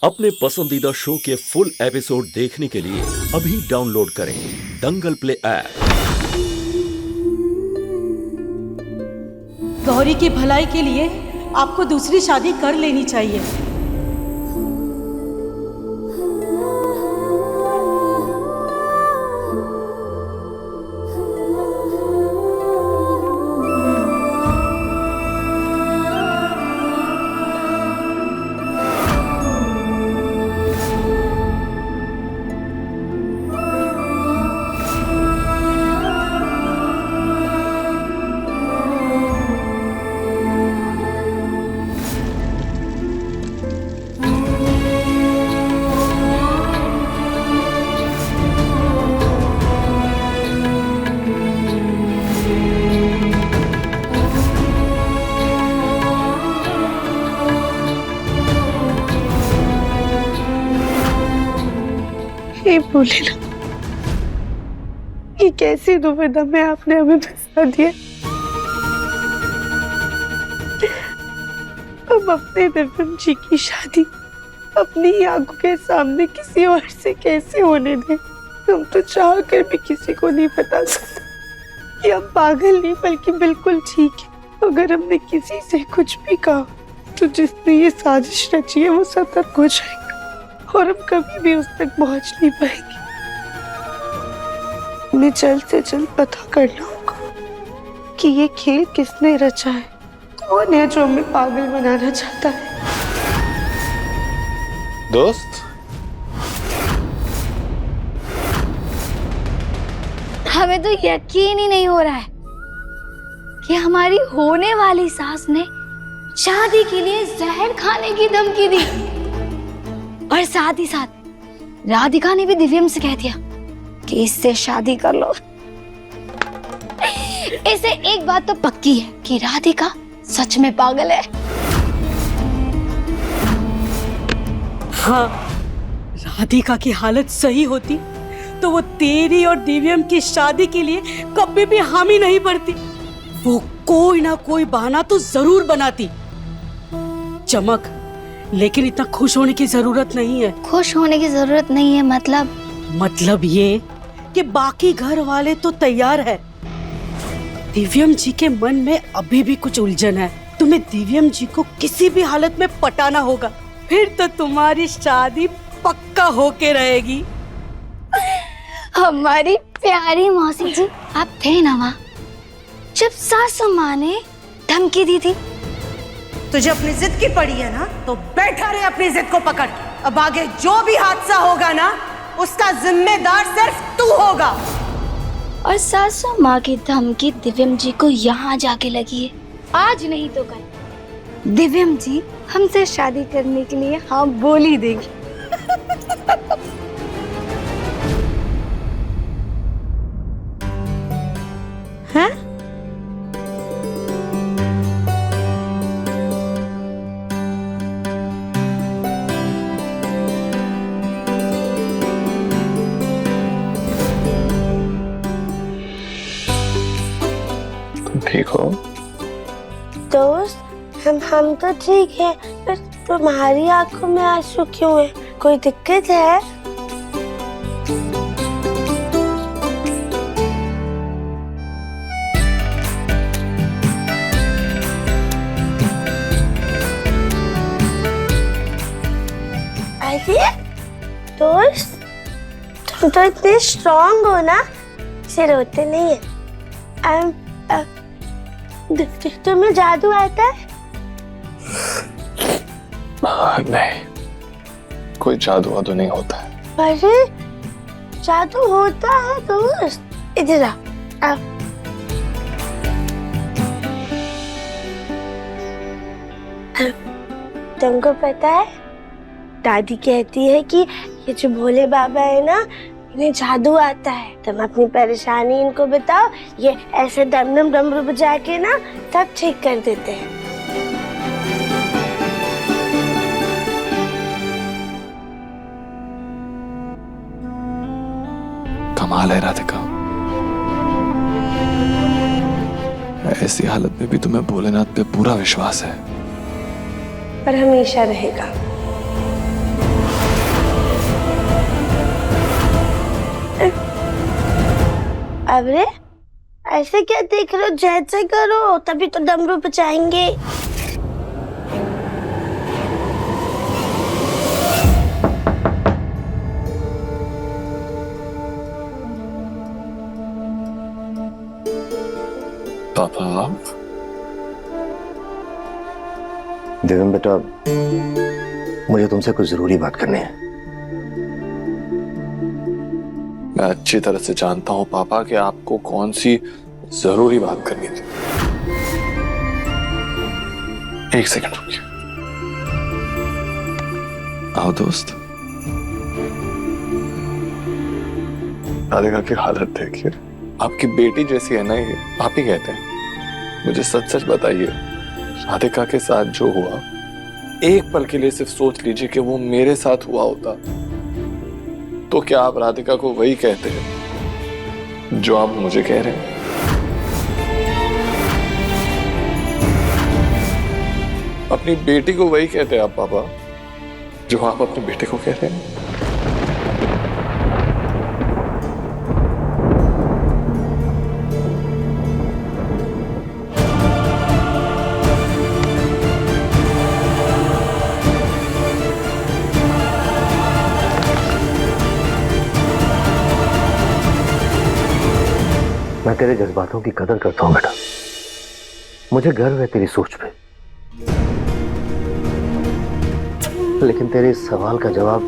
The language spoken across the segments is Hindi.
अपने पसंदीदा शो के फुल एपिसोड देखने के लिए अभी डाउनलोड करें दंगल प्ले ऐप। गौरी की भलाई के लिए आपको दूसरी शादी कर लेनी चाहिए। हे भोलेनाथ, ये कैसी दुविधा में आपने हमें फंसा दिया। अब अपने दिव्यम जी की शादी अपनी आंखों के सामने किसी और से कैसे होने दें। हम तो चाह कर भी किसी को नहीं बता सकते कि हम पागल नहीं बल्कि बिल्कुल ठीक है। अगर हमने किसी से कुछ भी कहा तो जिसने ये साजिश रची है वो सतर्क हो जाएगा और हम कभी भी उस तक पहुंच नहीं पाएंगे। हमें जल्द से जल्द पता करना होगा कि ये खेल किसने रचा है, कौन है जो हमें पागल बनाना चाहता है। दोस्त, हमें तो यकीन ही नहीं हो रहा है कि हमारी होने वाली सास ने शादी के लिए जहर खाने की धमकी दी और साथ ही साथ राधिका ने भी दिव्यम से कह दिया कि इससे शादी कर लो। इसे एक बात तो पक्की है कि राधिका सच में पागल है। हाँ, राधिका की हालत सही होती तो वो तेरी और दिव्यम की शादी के लिए कभी भी हामी नहीं भरती। वो कोई ना कोई बहाना तो जरूर बनाती। चमक, लेकिन इतना खुश होने की जरूरत नहीं है। खुश होने की जरूरत नहीं है मतलब ये कि बाकी घर वाले तो तैयार है। दिव्यम जी के मन में अभी भी कुछ उलझन है। तुम्हें दिव्यम जी को किसी भी हालत में पटाना होगा, फिर तो तुम्हारी शादी पक्का होके रहेगी। हमारी प्यारी मौसी जी, आप थे ना वहाँ जब सासू माँ ने धमकी दी थी। तुझे अपनी जिद की पड़ी है ना, तो बैठा रहे अपनी जिद को पकड़ के। अब आगे जो भी हादसा होगा ना, उसका जिम्मेदार सिर्फ तू होगा। और सासू माँ की धमकी दिव्यम जी को यहाँ जाके लगी है। आज नहीं तो कल दिव्यम जी हमसे शादी करने के लिए हाँ बोल ही देगी। हैं? ठीक हो? दोस्त, हम तो ठीक है, पर तुम्हारी आंखों में आंसू क्यों है? कोई दिक्कत है? अरे दोस्त, तुम तो इतने स्ट्रॉन्ग हो ना, इसे रोते नहीं है। तुम्हें जादू आता है? नहीं, कोई जादू वादू नहीं होता है। अरे जादू होता है दोस्त, इधर आओ। तुमको पता है, दादी कहती है कि ये जो भोले बाबा है ना, इन्हें जादू आता है। तुम अपनी परेशानी इनको बताओ, ये ऐसे डम डम डमरू बजा के ना सब ठीक कर देते हैं। कमाल है राधिका, ऐसी हालत में भी तुम्हें भोलेनाथ पे पूरा विश्वास है। पर हमेशा रहेगा। अरे ऐसे क्या देख रहे हो, जैसे करो तभी तो डमरू बजाएंगे। पापा, दिव्यम बेटा, मुझे तुमसे कुछ जरूरी बात करनी है। मैं अच्छी तरह से जानता हूं पापा कि आपको कौन सी जरूरी बात करनी थी। एक सेकंड रुकिए। आओ दोस्त। राधिका की हालत देखिए, आपकी बेटी जैसी है ना ये। आप ही कहते हैं। मुझे सच सच बताइए, राधिका के साथ जो हुआ, एक पल के लिए सिर्फ सोच लीजिए कि वो मेरे साथ हुआ होता, तो क्या आप राधिका को वही कहते हैं जो आप मुझे कह रहे हैं? अपनी बेटी को वही कहते हैं आप पापा जो आप अपने बेटे को कह रहे हैं? मैं तेरे जज्बातों की कदर करता हूं बेटा। मुझे गर्व है तेरी सोच पे, लेकिन तेरे इस सवाल का जवाब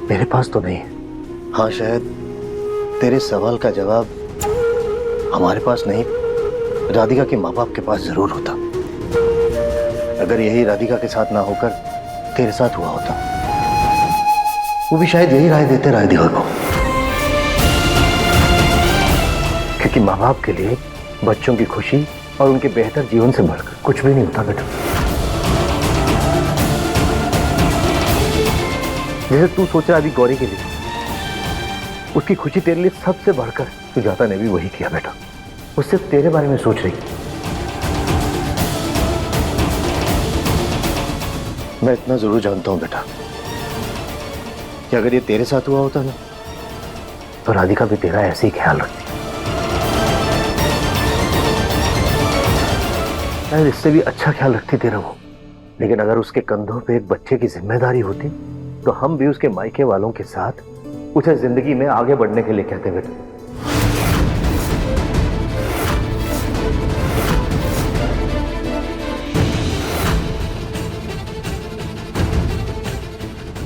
मेरे पास तो नहीं है। हाँ, शायद तेरे सवाल का जवाब हमारे पास नहीं, राधिका के माँ बाप के पास जरूर होता। अगर यही राधिका के साथ ना होकर तेरे साथ हुआ होता, वो भी शायद यही राय देते राधिका को, क्योंकि माँ बाप के लिए बच्चों की खुशी और उनके बेहतर जीवन से बढ़कर कुछ भी नहीं होता बेटा। जैसे तू सोच रहा अभी गौरी के लिए, उसकी खुशी तेरे लिए सबसे बढ़कर सुजाता ने भी वही किया बेटा। वो सिर्फ तेरे बारे में सोच रही। मैं इतना जरूर जानता हूं बेटा कि अगर ये तेरे साथ हुआ होता ना, तो राधिका भी तेरा ऐसे ही ख्याल रखती। शायद इससे भी अच्छा ख्याल रखती तेरा वो। लेकिन अगर उसके कंधों पे एक बच्चे की जिम्मेदारी होती, तो हम भी उसके मायके वालों के साथ उसे जिंदगी में आगे बढ़ने के लिए कहते बेटा।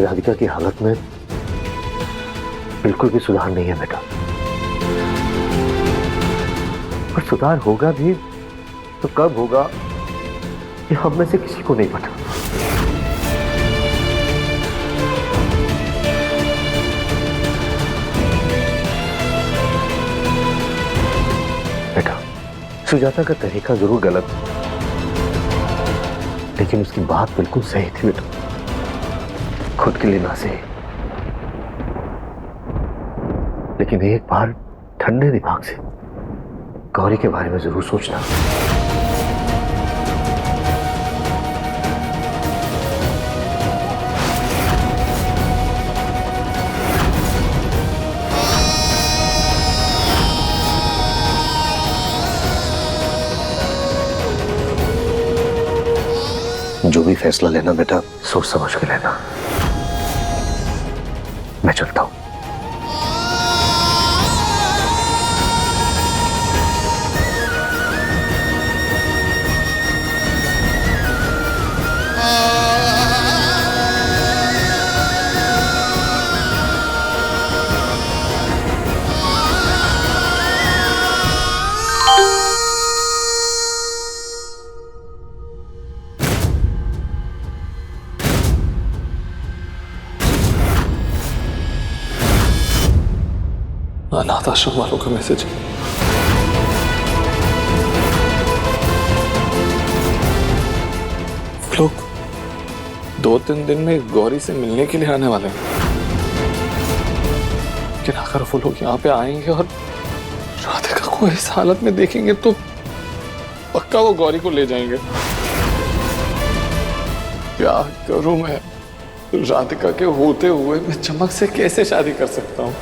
राधिका की हालत में बिल्कुल भी सुधार नहीं है बेटा, और सुधार होगा भी तो कब होगा ये हम में से किसी को नहीं पता। बेटा, सुजाता का तरीका जरूर गलत, लेकिन उसकी बात बिल्कुल सही थी बेटा। खुद के लिए ना सही, लेकिन एक बार ठंडे दिमाग से गौरी के बारे में जरूर सोचना। जो भी फैसला लेना बेटा, सोच समझ के लेना। मैं चलता हूं। अनाथ आश्रम वालों का मैसेज। वो लोग 2-3 दिन में गौरी से मिलने के लिए आने वाले हैं। लेकिन अगर वो लोग यहाँ पे आएंगे और राधिका को इस हालत में देखेंगे तो पक्का वो गौरी को ले जाएंगे। क्या करूं मैं? राधिका के होते हुए मैं चमक से कैसे शादी कर सकता हूं?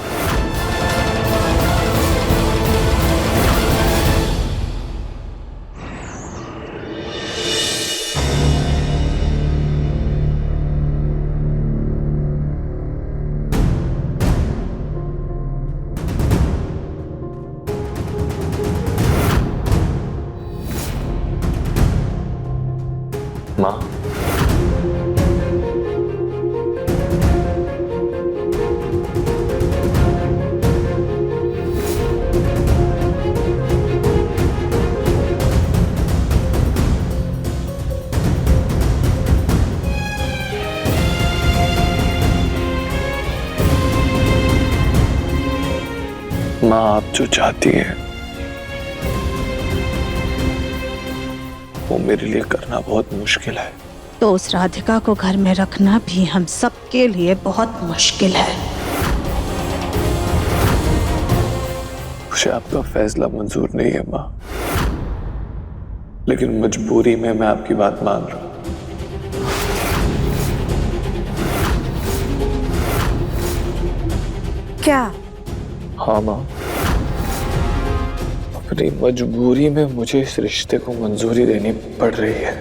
माँ आप जो चाहती हैं वो मेरे लिए करना बहुत मुश्किल है। तो उस राधिका को घर में रखना भी हम सबके लिए बहुत मुश्किल है। मुझे आपका फैसला मंजूर नहीं है माँ, लेकिन मजबूरी में मैं आपकी बात मान रहा हूं। क्या? हाँ माँ, अपनी मजबूरी में मुझे इस रिश्ते को मंजूरी देनी पड़ रही है।